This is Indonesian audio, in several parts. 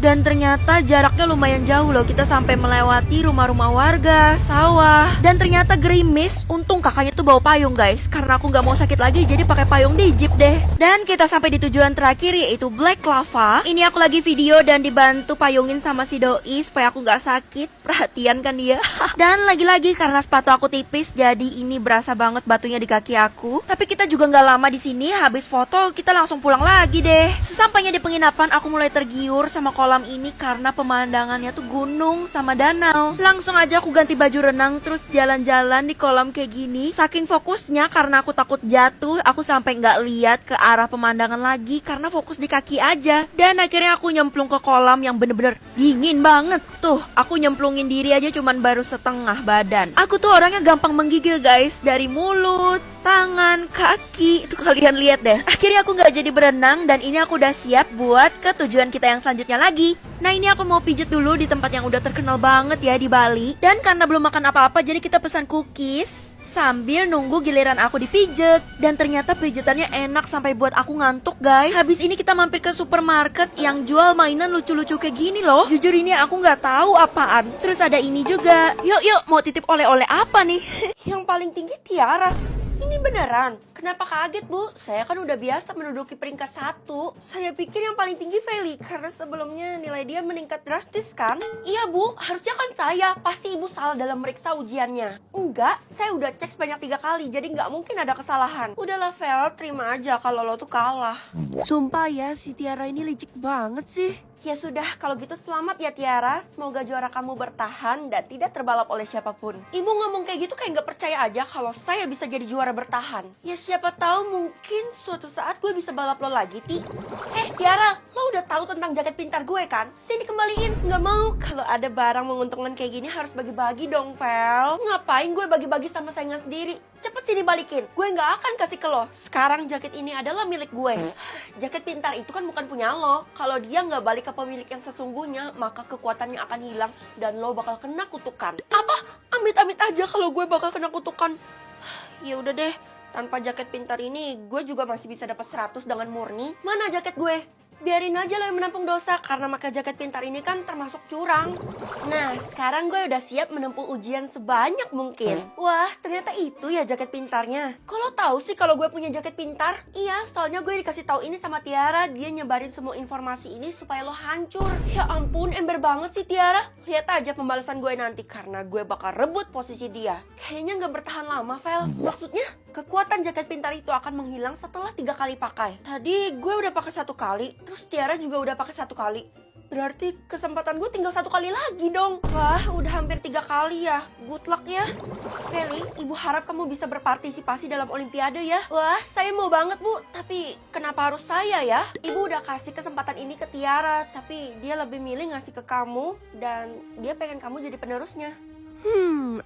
Dan ternyata jaraknya lumayan jauh loh. Kita sampai melewati rumah-rumah warga, sawah. Dan ternyata gerimis. Untung kakaknya tuh bawa payung guys. Karena aku gak mau sakit lagi jadi pakai payung di jeep deh. Dan kita sampai di tujuan terakhir yaitu Black Lava. Ini aku lagi video dan dibantu payungin sama si doi supaya aku gak sakit. Perhatian kan dia. Dan lagi-lagi karena sepatu aku tipis jadi ini berasa banget batunya di kaki aku. Tapi kita juga gak lama di sini. Habis foto kita langsung pulang lagi deh. Sesampainya di penginapan aku mulai tergiur sama kolam ini karena pemandangannya tuh gunung sama danau. Langsung aja aku ganti baju renang terus jalan-jalan di kolam kayak gini. Saking fokusnya karena aku takut jatuh, aku sampai nggak lihat ke arah pemandangan lagi karena fokus di kaki aja. Dan akhirnya aku nyemplung ke kolam yang bener-bener dingin banget. Tuh, aku nyemplungin diri aja cuman baru setengah badan. Aku tuh orangnya gampang menggigil guys, dari mulut, tangan, kaki, itu kalian lihat deh. Akhirnya aku nggak jadi berenang dan ini aku udah siap buat ke tujuan kita yang selanjutnya lagi. Nah ini aku mau pijet dulu di tempat yang udah terkenal banget ya di Bali. Dan karena belum makan apa-apa jadi kita pesan cookies sambil nunggu giliran aku dipijet. Dan ternyata pijetannya enak sampai buat aku ngantuk guys. Habis ini kita mampir ke supermarket yang jual mainan lucu-lucu kayak gini loh. Jujur ini aku nggak tahu apaan. Terus ada ini juga. Yuk mau titip oleh-oleh apa nih? Yang paling tinggi Tiara. Ini beneran? Kenapa kaget bu? Saya kan udah biasa menduduki peringkat 1. Saya pikir yang paling tinggi Feli karena sebelumnya nilai dia meningkat drastis kan? Iya bu, harusnya kan saya. Pasti ibu salah dalam meriksa ujiannya. Enggak, saya udah cek sebanyak 3 kali jadi nggak mungkin ada kesalahan. Udahlah Fel, terima aja kalau lo tuh kalah. Sumpah ya, si Tiara ini licik banget sih. Ya sudah, kalau gitu selamat ya Tiara. Semoga juara kamu bertahan dan tidak terbalap oleh siapapun. Ibu ngomong kayak gitu kayak nggak percaya aja kalau saya bisa jadi juara bertahan. Ya siapa tahu mungkin suatu saat gue bisa balap lo lagi, Ti. Tiara, lo udah tahu tentang jaket pintar gue kan? Sini kembaliin. Nggak mau. Kalau ada barang menguntungkan kayak gini harus bagi-bagi dong, Vel. Ngapain gue bagi-bagi sama saingan sendiri? Cepet sini balikin. Gue nggak akan kasih ke lo. Sekarang jaket ini adalah milik gue. Jaket pintar itu kan bukan punya lo. Kalau dia nggak balik ke pemilik yang sesungguhnya, maka kekuatannya akan hilang dan lo bakal kena kutukan. Apa? Amit-amit aja kalau gue bakal kena kutukan. Ya udah deh, tanpa jaket pintar ini gue juga masih bisa dapat 100 dengan murni. Mana jaket gue? Biarin aja lo yang menampung dosa karena pakai jaket pintar ini kan termasuk curang. Nah, sekarang gue udah siap menempuh ujian sebanyak mungkin. Wah, ternyata itu ya jaket pintarnya. Kok lo tahu sih kalau gue punya jaket pintar? Iya, soalnya gue dikasih tahu ini sama Tiara. Dia nyebarin semua informasi ini supaya lo hancur. Ya ampun, ember banget sih Tiara. Lihat aja pembalasan gue nanti karena gue bakal rebut posisi dia. Kayaknya nggak bertahan lama, Vel. Maksudnya, kekuatan jaket pintar itu akan menghilang setelah 3 kali pakai. Tadi gue udah pakai 1 kali. Terus Tiara juga udah pakai 1 kali. Berarti kesempatan gue tinggal 1 kali lagi dong. Wah, udah hampir 3 kali ya. Good luck ya. Feli, ibu harap kamu bisa berpartisipasi dalam olimpiade ya. Wah, saya mau banget bu. Tapi kenapa harus saya ya? Ibu udah kasih kesempatan ini ke Tiara. Tapi dia lebih milih ngasih ke kamu. Dan dia pengen kamu jadi penerusnya.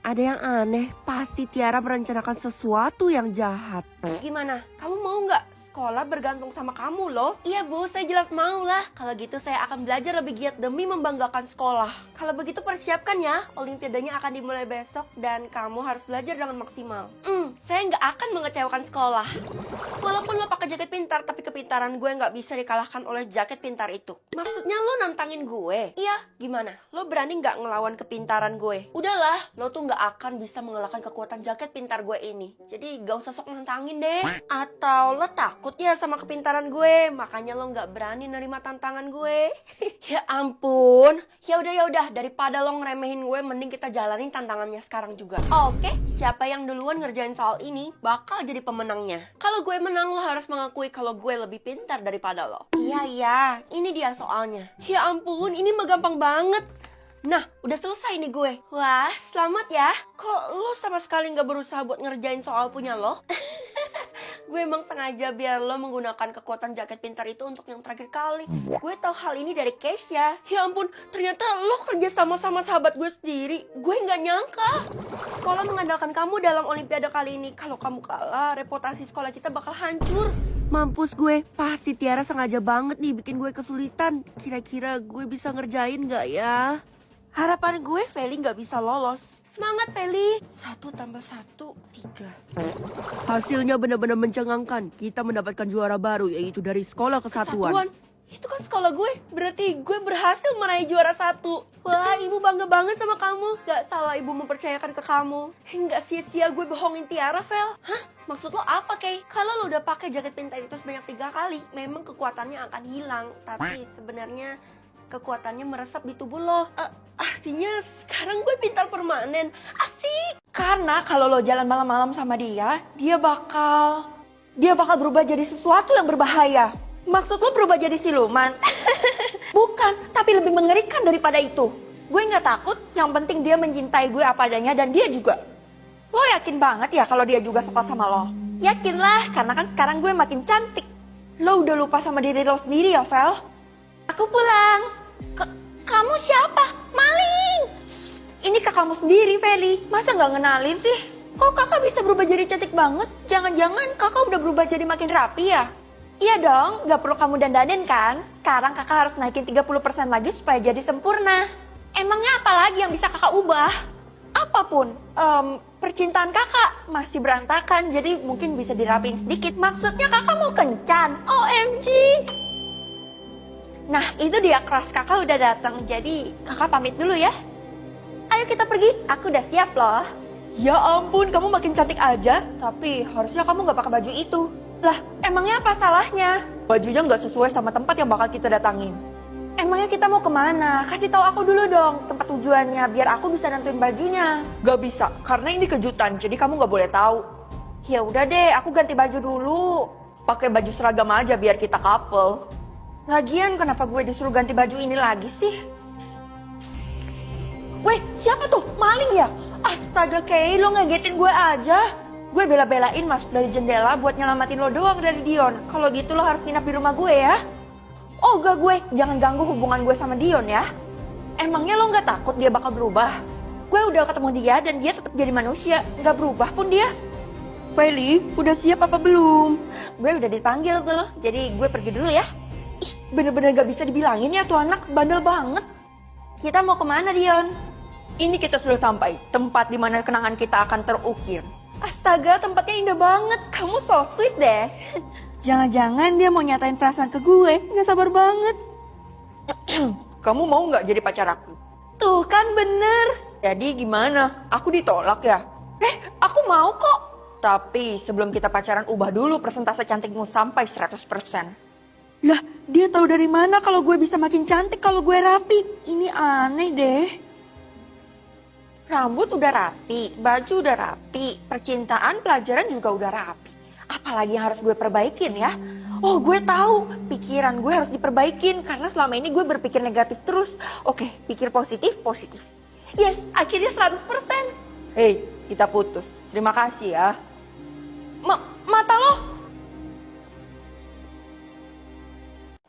Ada yang aneh. Pasti Tiara merencanakan sesuatu yang jahat. Gimana? Kamu mau nggak? Sekolah bergantung sama kamu loh. Iya bu, saya jelas mau lah. Kalau gitu saya akan belajar lebih giat demi membanggakan sekolah. Kalau begitu persiapkan ya. Olimpiadanya akan dimulai besok dan kamu harus belajar dengan maksimal. Saya nggak akan mengecewakan sekolah. Walaupun lo pakai jaket pintar, tapi kepintaran gue nggak bisa dikalahkan oleh jaket pintar itu. Maksudnya lo nantangin gue? Iya, gimana? Lo berani nggak ngelawan kepintaran gue? Udahlah, lo tuh nggak akan bisa mengalahkan kekuatan jaket pintar gue ini. Jadi gak usah sok nantangin deh. Atau lo takut ya sama kepintaran gue, makanya lo nggak berani nerima tantangan gue. Ya ampun. Ya udah, daripada lo ngeremehin gue, mending kita jalanin tantangannya sekarang juga. Oke, siapa yang duluan ngerjain soal ini bakal jadi pemenangnya. Kalau gue menang, lo harus mengakui kalau gue lebih pintar daripada lo. Iya, ini dia soalnya. Ya ampun, ini mah gampang banget. Nah, udah selesai nih gue. Wah, selamat ya. Kok lo sama sekali nggak berusaha buat ngerjain soal punya lo? Gue emang sengaja biar lo menggunakan kekuatan jaket pintar itu untuk yang terakhir kali. Gue tahu hal ini dari Keisha. Ya ampun, ternyata lo kerja sama sahabat gue sendiri. Gue nggak nyangka. Sekolah mengandalkan kamu dalam olimpiade kali ini. Kalau kamu kalah, reputasi sekolah kita bakal hancur. Mampus gue, pasti Tiara sengaja banget nih bikin gue kesulitan. Kira-kira gue bisa ngerjain nggak ya? Harapan gue Feli nggak bisa lolos. Semangat Feli. 1 tambah 1, 3. Hasilnya benar-benar mencengangkan. Kita mendapatkan juara baru yaitu dari Sekolah Kesatuan. Itu kan sekolah gue, berarti gue berhasil meraih juara 1. Wah, ibu bangga banget sama kamu. Gak salah ibu mempercayakan ke kamu. Nggak sia-sia gue bohongin Tiara, Vel. Hah? Maksud lo apa, Kay? Kalau lo udah pakai jaket pintar itu sebanyak 3 kali, memang kekuatannya akan hilang. Tapi sebenarnya kekuatannya meresap di tubuh lo. Artinya sekarang gue pintar permanen. Asik! Karena kalau lo jalan malam-malam sama dia, dia bakal berubah jadi sesuatu yang berbahaya. Maksud lo berubah jadi siluman? Bukan, tapi lebih mengerikan daripada itu. Gue gak takut, yang penting dia mencintai gue apa adanya dan dia juga. Lo yakin banget ya kalau dia juga suka sama lo? Yakinlah, karena kan sekarang gue makin cantik. Lo udah lupa sama diri lo sendiri ya, Vel? Aku pulang. Kamu siapa? Maling! Ini kakakmu sendiri, Feli. Masa gak ngenalin sih? Kok kakak bisa berubah jadi cantik banget? Jangan-jangan kakak udah berubah jadi makin rapi ya? Iya dong, gak perlu kamu dandanin kan? Sekarang kakak harus naikin 30% lagi supaya jadi sempurna. Emangnya apa lagi yang bisa kakak ubah? Apapun, percintaan kakak masih berantakan, jadi mungkin bisa dirapiin sedikit. Maksudnya kakak mau kencan? OMG! Nah, itu dia crush kakak udah datang, jadi kakak pamit dulu ya. Ayo kita pergi, aku udah siap loh. Ya ampun, kamu makin cantik aja. Tapi harusnya kamu gak pakai baju itu. Lah, emangnya apa salahnya? Bajunya nggak sesuai sama tempat yang bakal kita datangin. Emangnya kita mau kemana? Kasih tahu aku dulu dong tempat tujuannya, biar aku bisa nentuin bajunya. Gak bisa, karena ini kejutan, jadi kamu nggak boleh tahu. Ya udah deh, aku ganti baju dulu. Pakai baju seragam aja biar kita couple. Lagian kenapa gue disuruh ganti baju ini lagi sih? Weh, siapa tuh? Maling ya? Astaga, Kay, lo ngagetin gue aja. Gue bela-belain masuk dari jendela buat nyelamatin lo doang dari Dion. Kalau gitu lo harus nginap di rumah gue ya. Oh gak gue, jangan ganggu hubungan gue sama Dion ya. Emangnya lo gak takut dia bakal berubah? Gue udah ketemu dia dan dia tetap jadi manusia. Gak berubah pun dia. Feli, udah siap apa belum? Gue udah dipanggil tuh, jadi gue pergi dulu ya. Ih, bener-bener gak bisa dibilangin ya tuh anak, bandel banget. Kita mau kemana Dion? Ini kita sudah sampai, tempat dimana kenangan kita akan terukir. Astaga, tempatnya indah banget. Kamu so sweet deh. Jangan-jangan dia mau nyatain perasaan ke gue. Gak sabar banget. Kamu mau gak jadi pacar aku? Tuh kan bener. Jadi gimana? Aku ditolak ya? Aku mau kok. Tapi sebelum kita pacaran ubah dulu persentase cantikmu sampai 100%. Lah, dia tahu dari mana kalau gue bisa makin cantik kalau gue rapi? Ini aneh deh. Rambut udah rapi, baju udah rapi, percintaan, pelajaran juga udah rapi. Apalagi yang harus gue perbaikin ya? Oh, gue tahu, pikiran gue harus diperbaikin karena selama ini gue berpikir negatif terus. Oke, pikir positif. Yes, akhirnya 100%. Hei, kita putus. Terima kasih ya. Mata lo?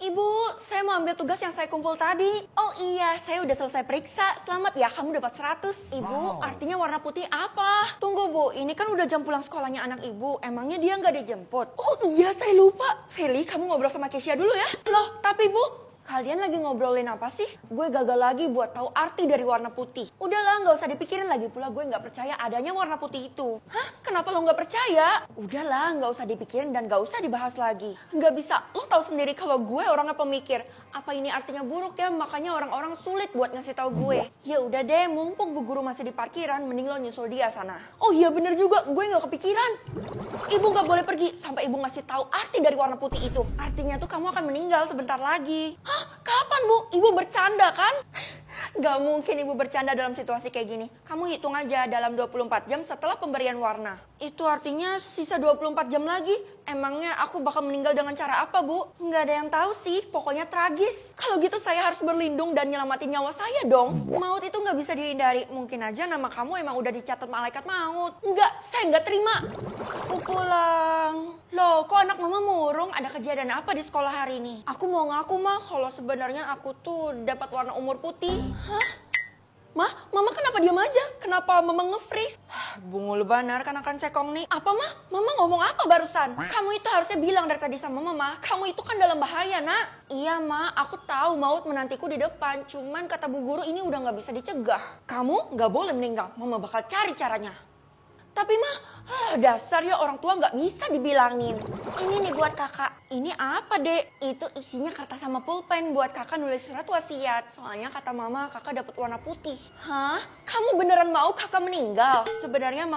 Ibu, saya mau ambil tugas yang saya kumpul tadi. Oh iya, saya udah selesai periksa. Selamat ya, kamu dapat 100. Ibu, artinya warna putih apa? Tunggu Bu, ini kan udah jam pulang sekolahnya anak ibu. Emangnya dia nggak dijemput? Oh iya, saya lupa. Feli, kamu ngobrol sama Keisha dulu ya. Loh, tapi Bu, kalian lagi ngobrolin apa sih? Gue gagal lagi buat tahu arti dari warna putih. Udahlah, nggak usah dipikirin lagi pula. Gue nggak percaya adanya warna putih itu. Hah? Kenapa lo nggak percaya? Udahlah, nggak usah dipikirin dan nggak usah dibahas lagi. Nggak bisa. Lo tahu sendiri kalau gue orangnya pemikir. Apa ini artinya buruk ya? Makanya orang-orang sulit buat ngasih tahu gue. Ya udah deh, mumpung Bu Guru masih di parkiran, mending lo nyusul dia sana. Oh iya bener juga, gue nggak kepikiran. Ibu nggak boleh pergi sampai ibu ngasih tahu arti dari warna putih itu. Artinya tuh kamu akan meninggal sebentar lagi. Hah? Kapan Bu? Ibu bercanda kan? Gak mungkin ibu bercanda dalam situasi kayak gini. Kamu hitung aja dalam 24 jam setelah pemberian warna. Itu artinya sisa 24 jam lagi. Emangnya aku bakal meninggal dengan cara apa Bu? Nggak ada yang tahu sih, pokoknya tragis. Kalau gitu saya harus berlindung dan nyelamatin nyawa saya dong. Maut itu nggak bisa dihindari. Mungkin aja nama kamu emang udah dicatat malaikat maut. Nggak, saya nggak terima. Aku pulang. Loh, kok anak mama murung? Ada kejadian apa di sekolah hari ini? Aku mau ngaku mah kalau sebenarnya aku tuh dapat warna umur putih. Hah? Mama kenapa diam aja? Kenapa mama nge-freeze? Bungul banar kanakan sekong nih. Apa Mama ngomong apa barusan? Kamu itu harusnya bilang dari tadi sama mama. Kamu itu kan dalam bahaya nak. Iya aku tahu maut menantiku di depan. Cuman kata Bu Guru ini udah gak bisa dicegah. Kamu gak boleh meninggal. Mama bakal cari caranya. Tapi mah, dasar ya orang tua nggak bisa dibilangin. Ini nih buat kakak. Ini apa dek? Itu isinya kertas sama pulpen buat kakak nulis surat wasiat. Soalnya kata mama kakak dapat warna putih. Hah? Kamu beneran mau kakak meninggal? Sebenarnya mama